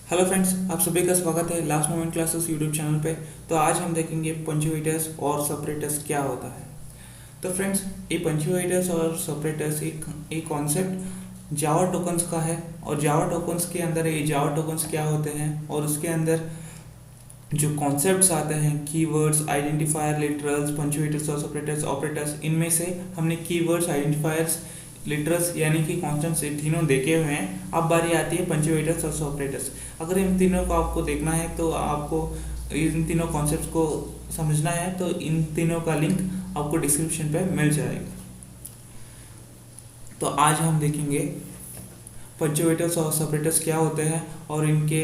Hello friends, आप सभी का स्वागत है last moment classes YouTube channel पे। तो आज हम देखेंगे पंक्चुएटर्स और सेपरेटर्स क्या होता है। तो फ्रेंड्स, ये पंक्चुएटर्स और सेपरेटर्स एक कॉन्सेप्ट जावा टोकन्स का है। और जावा टोकन्स के अंदर ये जावा टोकन्स क्या होते हैं और उसके अंदर जो कॉन्सेप्ट्स आते हैं, कीवर्ड्स, आइडेंटिफायर, लिटरल्स, पंक्चुएटर्स और सेपरेटर्स, ऑपरेटर्स, इनमें से हमने कीवर्ड्स, आइडेंटिफायर्स, लिटरल्स यानी कि कॉन्स्टेंट्स ये तीनों देखे हुए हैं। अब बारी आती है पंक्चुएटर्स और सेपरेटर्स। अगर इन तीनों को आपको देखना है तो आपको इन तीनों कॉन्सेप्ट्स को समझना है तो इन तीनों का लिंक आपको डिस्क्रिप्शन पे मिल जाएगा। तो आज हम देखेंगे पंक्चुएटर्स और सेपरेटर्स क्या होते हैं और इनके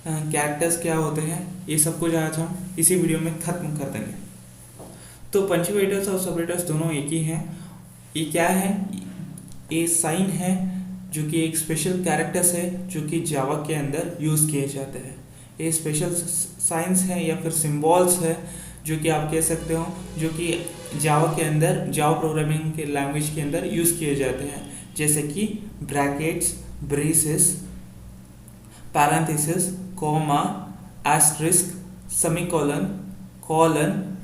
कैरेक्टर्स क्या होते हैं। ये सब कुछ आज हम इसी वीडियो में खत्म कर देंगे। तो पंक्चुएटर्स और सेपरेटर्स दोनों एक ही हैं। ये क्या है? ये साइन है जो कि एक स्पेशल कैरेक्टर्स है जो कि जावा के अंदर यूज़ किए जाते हैं। ये स्पेशल साइंस है या फिर सिंबल्स है जो कि आप कह सकते हो, जो कि जावा के अंदर, जावा प्रोग्रामिंग के लैंग्वेज के अंदर यूज़ किए जाते हैं, जैसे कि brackets, braces, parenthesis, comma, asterisk, semicolon, colon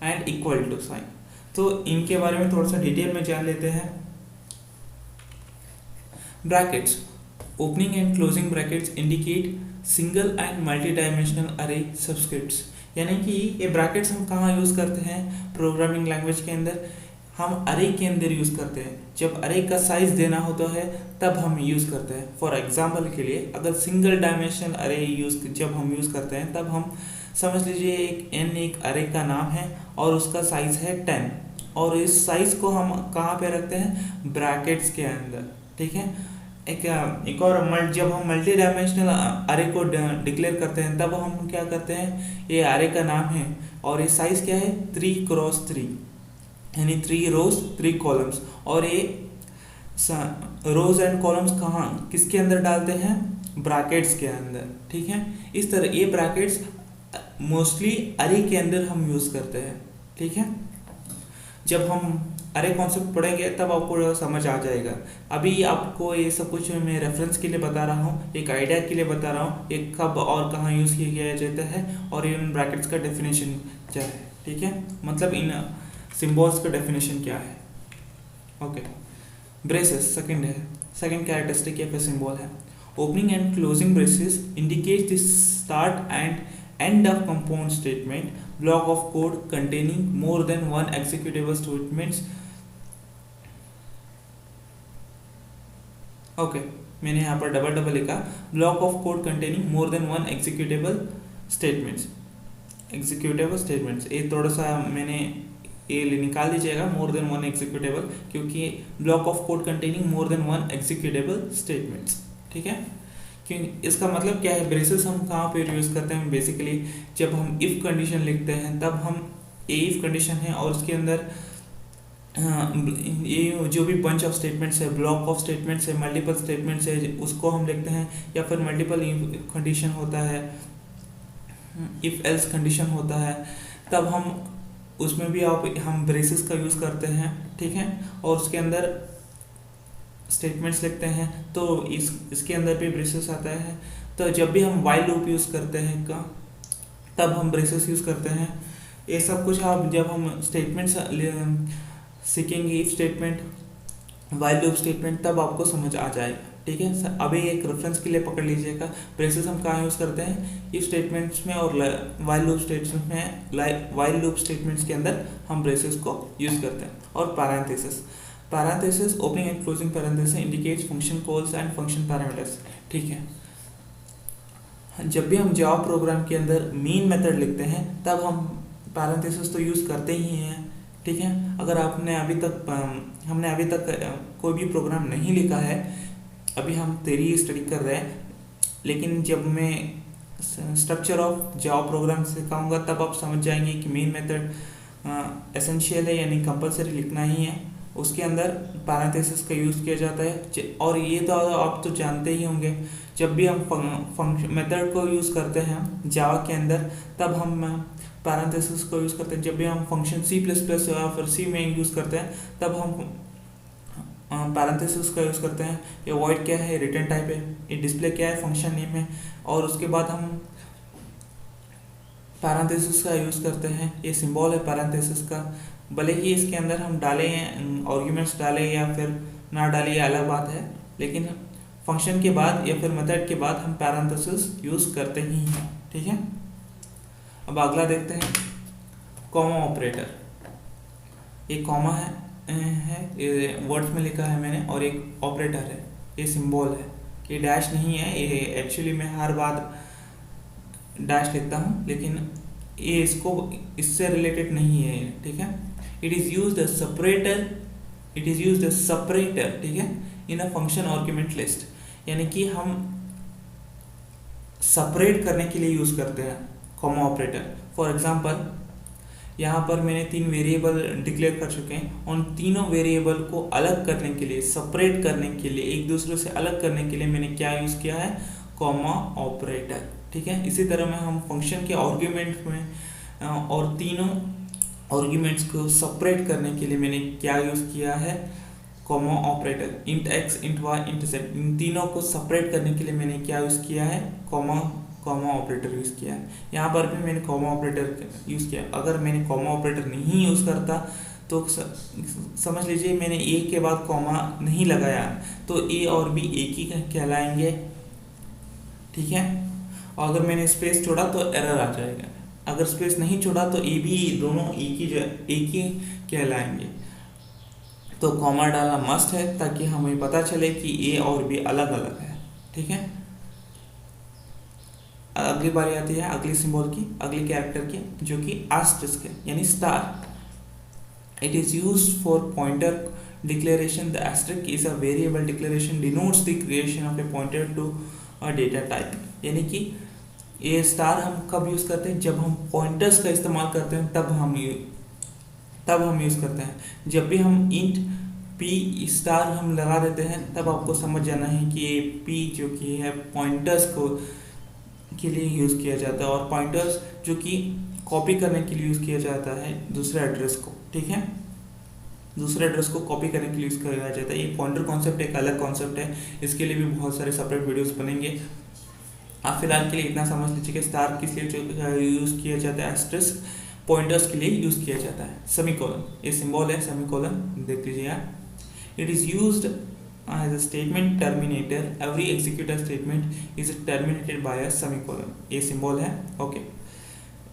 and equal to sign. तो इनके बारे में थोड़ा सा डिटेल में जान लेते हैं। Brackets, opening and closing brackets indicate single and multi dimensional अरे सबस्क्रिप्ट्स। यानी कि ये ब्रैकेट्स हम कहाँ यूज़ करते हैं? प्रोग्रामिंग लैंग्वेज के अंदर हम अरे के अंदर यूज़ करते हैं। जब अरे का साइज देना होता है तब हम यूज़ करते हैं। फॉर एग्जांपल के लिए, अगर सिंगल डायमेंशनल अरे जब हम यूज़ करते हैं तब हम समझ लीजिए एक अरे का नाम है और उसका साइज है 10, और इस साइज को हम कहाँ पे रखते हैं? ब्रैकेट्स के अंदर। ठीक है। एक और जब हम मल्टी डायमेंशनल अरे को डिक्लेयर करते हैं तब हम क्या करते हैं? ये अरे का नाम है और ये साइज क्या है? 3x3, यानी 3 रोज 3 कॉलम्स। और ये रोज एंड कॉलम्स कहाँ, किसके अंदर डालते हैं? ब्रैकेट्स के अंदर। ठीक है। इस तरह ये ब्रैकेट्स मोस्टली अरे के अंदर हम यूज़ करते हैं। ठीक है। जब हम अरे कॉन्सेप्ट पढ़ेंगे तब आपको समझ आ जाएगा। अभी आपको ये सब कुछ मैं रेफरेंस के लिए बता रहा हूँ, एक आइडिया के लिए बता रहा हूँ, ये कब और कहाँ यूज़ किया जाता है और इन ब्रैकेट्स का डेफिनेशन क्या है। ठीक है, मतलब इन सिम्बॉल्स का डेफिनेशन क्या है। ओके। ब्रेसेस सेकंड है, सेकंड कैरेक्टरिस्टिक या फिर सिंबल है। Opening and closing braces indicate the start and end of compound statement, block of code containing more than one executable statements। Okay, मैंने यहाँ पर डबल लिखा, block of code containing more than one executable statements. ये थोड़ा सा मैंने ये निकाल दीजिएगा, मोर देन वन एग्जीक्यूटेबल, क्योंकि block of code containing more than one executable statements. ठीक है। क्योंकि इसका मतलब क्या है? ब्रेसेस हम कहाँ पे यूज़ करते हैं? बेसिकली जब हम इफ़ कंडीशन लिखते हैं तब हम इफ़ कंडीशन है और उसके अंदर ये जो भी बंच ऑफ स्टेटमेंट्स है, ब्लॉक ऑफ स्टेटमेंट्स है, मल्टीपल स्टेटमेंट्स है, उसको हम लिखते हैं। या फिर मल्टीपल कंडीशन होता है, इफ़ एल्स कंडीशन होता है, तब हम उसमें भी हम ब्रेसेस का यूज़ करते हैं। ठीक है। और उसके अंदर स्टेटमेंट्स लिखते हैं तो इसके अंदर भी ब्रेसेस आता है। तो जब भी हम वाइल लूप यूज़ करते हैं तब हम ब्रेसेस यूज़ करते हैं। ये सब कुछ आप जब हम स्टेटमेंट्स सीखेंगे, if statement, while loop statement, तब आपको समझ आ जाएगा। ठीक है। अभी एक रेफरेंस के लिए पकड़ लीजिएगा, ब्रेसेस हम कहाँ यूज़ करते हैं? इफ स्टेटमेंट्स में और वाइल लूप स्टेटमेंट्स में। वाइल लूप स्टेटमेंट्स के अंदर हम ब्रेसेस को यूज़ करते हैं। और parenthesis, opening and closing parenthesis indicates function calls and function parameters. ठीक है। जब भी हम जावा प्रोग्राम के अंदर मेन मेथड लिखते हैं तब हम पैरेंथेसिस तो यूज़ करते ही हैं। ठीक है। अगर हमने अभी तक कोई भी प्रोग्राम नहीं लिखा है, अभी हम थ्योरी स्टडी कर रहे हैं, लेकिन जब मैं स्ट्रक्चर ऑफ जावा प्रोग्राम सिखाऊंगा तब आप समझ जाएंगे कि मेन मेथड एसेंशियल है, यानी कंपलसरी लिखना ही है। उसके अंदर पैरेंथेसिस का यूज़ किया जाता है। और ये तो आप तो जानते ही होंगे, जब भी हम फंक्शन मेथड को यूज़ करते हैं जावा के अंदर तब हम पैरेंथेसिस को यूज़ करते हैं। जब भी हम फंक्शन C++ या फिर C में यूज़ करते हैं तब हम पैरेंथेसिस का यूज़ करते हैं, ये वॉइड क्या है, रिटर्न टाइप है, ये डिस्प्ले क्या है, फंक्शन नेम है, और उसके बाद हम पैरेंथेसिस का यूज़ करते हैं, ये सिंबल है पैरेंथेसिस का। भले ही इसके अंदर हम डालें आर्ग्यूमेंट्स डालें या फिर ना डालें, ये अलग बात है, लेकिन फंक्शन के बाद या फिर मेथड के बाद हम पैरेंथेसिस यूज़ करते ही हैं। ठीक है, अब अगला देखते हैं कॉमा ऑपरेटर। ये कॉमा है ये वर्ड्स में लिखा है मैंने, और एक ऑपरेटर है, ये सिंबल है, ये डैश नहीं है, ये एक्चुअली मैं हर बार डैश लिखता हूँ, लेकिन ये इससे रिलेटेड नहीं है। ठीक है, it is used as separator, ठीक है, in a function argument list, यानी कि हम सेपरेट करने के लिए यूज़ करते हैं कॉमा ऑपरेटर। फॉर एग्जांपल, यहाँ पर मैंने 3 वेरिएबल डिक्लेयर कर चुके हैं, उन तीनों वेरिएबल को अलग करने के लिए, सेपरेट करने के लिए, एक दूसरे से अलग करने के लिए मैंने क्या यूज़ किया है, कॉमा ऑपरेटर। ठीक है, इसी तरह में हम फंक्शन के आर्ग्यूमेंट में और तीनों आर्ग्यूमेंट्स को सेपरेट करने के लिए मैंने क्या यूज़ किया है, comma operator. Int x, int y, int z, इन तीनों को सेपरेट करने के लिए मैंने क्या यूज़ किया है, कॉमा ऑपरेटर यूज़ किया है। यहाँ पर भी मैंने कॉमा ऑपरेटर यूज़ किया। अगर मैंने कॉमा ऑपरेटर नहीं यूज़ करता तो समझ लीजिए मैंने ए के बाद कॉमा नहीं लगाया तो ए और बी एक ही कहलाएंगे। ठीक है, और अगर मैंने स्पेस छोड़ा तो एरर आ जाएगा, अगर स्पेस नहीं छोड़ा तो ए बी दोनों एक ही कहलाएंगे। तो कॉमा डालना मस्ट है ताकि हमें पता चले कि ए और बी अलग अलग है। ठीक है, अगली बारी आती है अगली सिंबल की, अगली कैरेक्टर की, जो कि एस्टेरिस्क है यानी star. It is used for pointer declaration. The asterisk is a variable declaration denotes the creation of a pointer to a data type. यानी कि ये स्टार हम कब यूज़ करते हैं, जब हम पॉइंटर्स का इस्तेमाल करते हैं तब हम यूज़ करते हैं। जब भी हम इंट पी स्टार हम लगा देते हैं तब आपको समझ जाना है कि ये पी जो कि है पॉइंटर्स को के लिए यूज़ किया जाता है, और पॉइंटर्स जो कि कॉपी करने के लिए यूज़ किया जाता है दूसरे एड्रेस को। ठीक है, दूसरे एड्रेस को कॉपी करने के लिए यूज़ किया जाता है। ये पॉइंटर कॉन्सेप्ट एक अलग कॉन्सेप्ट है, इसके लिए भी बहुत सारे सेपरेट वीडियोस बनेंगे। आप फिलहाल के लिए इतना समझ लीजिए कि स्टार किस लिए यूज़ किया जाता है, एस्टेरिस्क पॉइंटर्स के लिए यूज़ किया जाता है। सेमीकोलन, ये सिंबल है सेमीकोलन, देख लीजिए आप। It is used as a statement terminator, every executive statement is terminated by a semicolon, ये सिंबल है। ओके,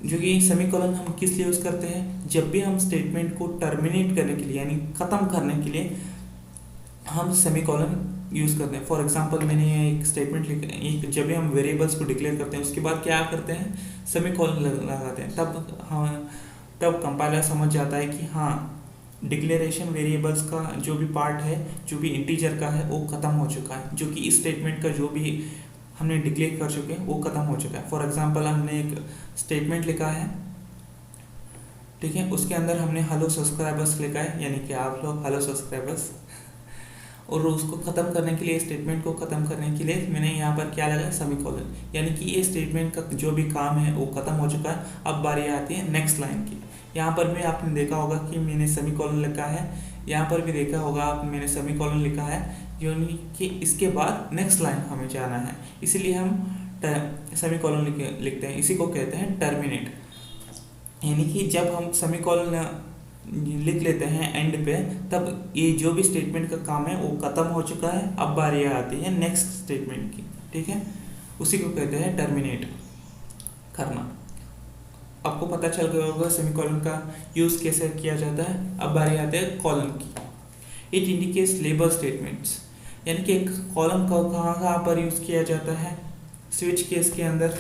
जो कि सेमीकोलन हम किस लिए यूज़ करते हैं, जब भी हम स्टेटमेंट को टर्मिनेट करने के लिए यानी ख़त्म करने के लिए हम सेमीकोलन यूज़ करते हैं। फॉर एग्जांपल, मैंने एक स्टेटमेंट लिखा, जब भी हम वेरिएबल्स को डिक्लेयर करते हैं उसके बाद क्या करते हैं, सेमीकोलन लगाते हैं, तब कंपाइलर समझ जाता है कि हाँ डिक्लेरेशन वेरिएबल्स का जो भी पार्ट है, जो भी इंटीजर का है वो ख़त्म हो चुका है, जो कि इस स्टेटमेंट का जो भी हमने डिक्लेयर कर चुके हैं वो ख़त्म हो चुका है। फॉर एग्जांपल, हमने एक स्टेटमेंट लिखा है, ठीक है, उसके अंदर हमने हेलो सब्सक्राइबर्स लिखा है, यानी कि आप लोग हेलो सब्सक्राइबर्स, और उसको ख़त्म करने के लिए, स्टेटमेंट को ख़त्म करने के लिए मैंने यहाँ पर क्या लगाया, सेमीकोलन, यानी कि ये स्टेटमेंट का जो भी काम है वो ख़त्म हो चुका है। अब बारी आती है नेक्स्ट लाइन की। यहाँ पर भी आपने देखा होगा कि मैंने सेमीकोलन लिखा है, यहाँ पर भी देखा होगा आप मैंने सेमीकोलन लिखा है, यानी कि इसके बाद नेक्स्ट लाइन हमें जाना है, इसीलिए हम सेमीकोलन लिखते हैं। इसी को कहते हैं टर्मिनेट, यानी कि जब हम सेमीकोलन लिख लेते हैं एंड पे, तब ये जो भी स्टेटमेंट का काम है वो ख़त्म हो चुका है। अब बारी आती है नेक्स्ट स्टेटमेंट की, ठीक है, उसी को कहते हैं टर्मिनेट करना। आपको पता चल गया होगा सेमीकोलन का यूज़ कैसे किया जाता है। अब बारी आती है कॉलन की। इट इंडिकेट्स लेबल स्टेटमेंट्स, यानी कि एक कॉलम का कहाँ पर यूज़ किया जाता है, स्विच केस के अंदर।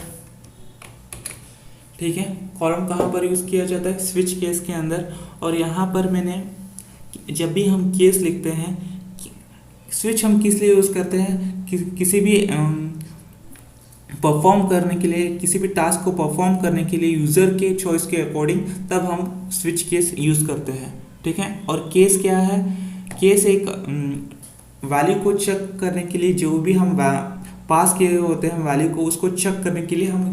ठीक है, कॉलम कहाँ पर यूज़ किया जाता है, स्विच केस के अंदर। और यहाँ पर मैंने, जब भी हम केस लिखते हैं, स्विच हम किस लिए यूज़ करते हैं, किसी भी परफॉर्म करने के लिए, किसी भी टास्क को परफॉर्म करने के लिए यूज़र के चॉइस के अकॉर्डिंग तब हम स्विच केस यूज़ करते हैं। ठीक है, और केस क्या है, केस एक वैल्यू को चेक करने के लिए, जो भी हम पास किए होते हैं वैल्यू को, उसको चेक करने के लिए हम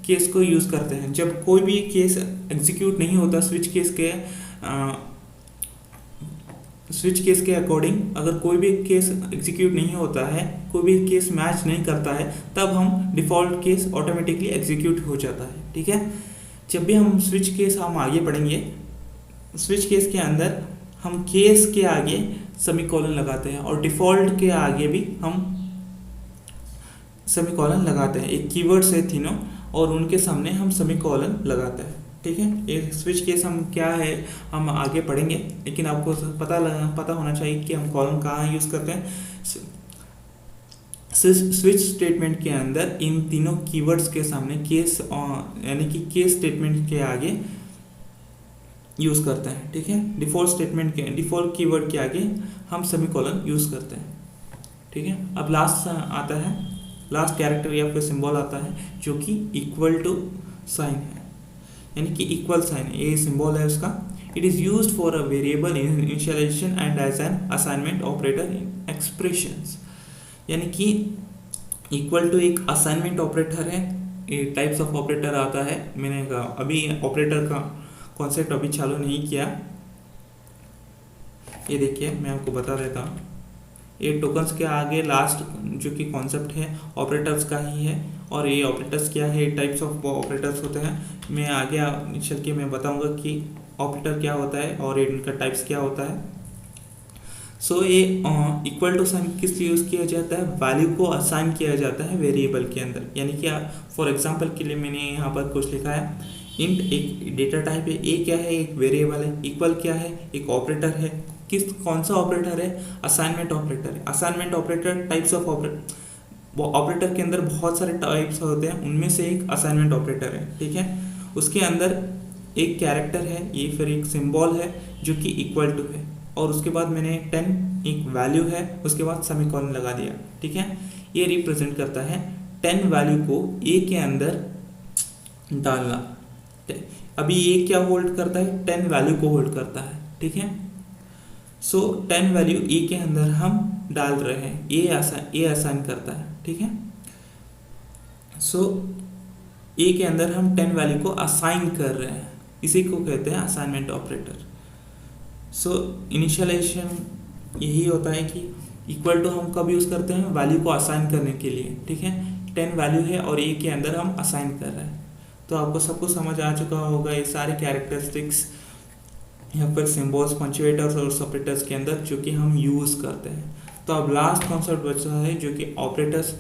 केस को यूज़ करते हैं। जब कोई भी केस एग्जीक्यूट नहीं होता स्विच केस के स्विच केस के अकॉर्डिंग अगर कोई भी केस एग्जीक्यूट नहीं होता है, कोई भी केस मैच नहीं करता है, तब हम डिफ़ॉल्ट केस ऑटोमेटिकली एग्जीक्यूट हो जाता है। ठीक है, जब भी हम स्विच केस हम आगे पढ़ेंगे, स्विच केस के अंदर हम केस के आगे सेमीकोलन लगाते हैं और डिफ़ॉल्ट के आगे भी हम सेमीकोलन लगाते हैं। एक कीवर्ड्स है तीनों और उनके सामने हम सेमीकोलन लगाते हैं। ठीक है, ये स्विच केस हम क्या है हम आगे पढ़ेंगे, लेकिन आपको पता होना चाहिए कि हम कॉलम कहाँ यूज़ करते हैं। स्विच स्टेटमेंट के अंदर इन तीनों कीवर्ड्स के सामने केस यानी कि केस स्टेटमेंट के आगे यूज़ करते हैं। ठीक है, डिफ़ॉल्ट कीवर्ड के आगे हम सेमीकोलन यूज़ करते हैं। ठीक है, अब लास्ट कैरेक्टर या फिर सिंबल आता है जो कि इक्वल टू साइन है, यानी कि इक्वल साइन ये सिंबल है उसका। It is used for a variable initialization and as an assignment operator in expressions, यानी कि इक्वल टू एक असाइनमेंट ऑपरेटर है। ये टाइप्स ऑफ ऑपरेटर आता है, मैंने अभी ऑपरेटर का कॉन्सेप्ट अभी चालू नहीं किया। ये देखिए मैं आपको बता देता हूँ, ये टोकन्स के आगे लास्ट जो कि कॉन्सेप्ट है ऑपरेटर्स का ही है, और ये ऑपरेटर्स क्या है, टाइप्स ऑफ ऑपरेटर्स होते हैं। मैं आगे चल के मैं बताऊंगा कि ऑपरेटर क्या होता है और इनका टाइप्स क्या होता है। सो ये इक्वल टू साइन किस लिए यूज़ किया जाता है, वैल्यू को असाइन किया जाता है वेरिएबल के अंदर। यानी कि फॉर एग्जांपल के लिए मैंने यहाँ पर कुछ लिखा है, इंट एक डेटा टाइप है, ए क्या है एक वेरिएबल है, इक्वल क्या है एक ऑपरेटर है। कौन सा ऑपरेटर है, असाइनमेंट ऑपरेटर है। Assignment operator types of operator के अंदर बहुत सारे टाइप्स होते हैं, उनमें से एक असाइनमेंट ऑपरेटर है। ठीक है, उसके अंदर एक कैरेक्टर है, ये फिर एक सिंबल है जो कि इक्वल टू है, और उसके बाद मैंने 10 एक वैल्यू है, उसके बाद सेमीकोलन लगा दिया। ठीक है, ये रिप्रेजेंट करता है 10 वैल्यू को ए के अंदर डालना। अभी ये क्या होल्ड करता है, 10 वैल्यू को होल्ड करता है। ठीक है, सो 10 वैल्यू ए के अंदर हम डाल रहे हैं, ए असाइन करता है। ठीक है, सो ए के अंदर हम 10 वैल्यू को असाइन कर रहे हैं, इसी को कहते हैं असाइनमेंट ऑपरेटर। सो इनिशियलाइजेशन यही होता है कि इक्वल टू हम कब यूज़ करते हैं, वैल्यू को असाइन करने के लिए। ठीक है, 10 वैल्यू है और ए के अंदर हम असाइन कर रहे हैं। तो आपको सब कुछ समझ आ चुका होगा ये सारे कैरेक्टरिस्टिक्स या फिर सिम्बल्स, पंक्चुएटर्स और सेपरेटर्स के अंदर जो कि हम यूज़ करते हैं। तो अब लास्ट कॉन्सेप्ट बचा है जो कि ऑपरेटर्स,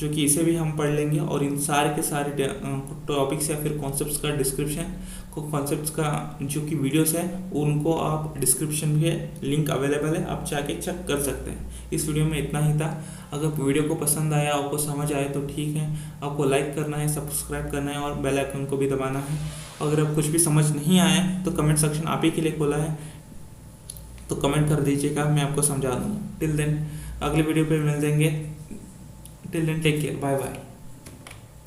जो कि इसे भी हम पढ़ लेंगे, और इन सारे के सारे टॉपिक्स या फिर कॉन्सेप्ट्स का डिस्क्रिप्शन कॉन्सेप्ट्स का जो कि वीडियोस है उनको आप डिस्क्रिप्शन में लिंक अवेलेबल है, आप जाके चेक कर सकते हैं। इस वीडियो में इतना ही था। अगर वीडियो को पसंद आया, आपको समझ आए तो ठीक है, आपको लाइक करना है, सब्सक्राइब करना है और बेल आइकन को भी दबाना है। अगर अब कुछ भी समझ नहीं आया तो कमेंट सेक्शन आप ही के लिए खोला है, तो कमेंट कर दीजिएगा, मैं आपको समझा दूँगा। टिल देन अगले वीडियो पे मिल देंगे। Till then take care, bye bye.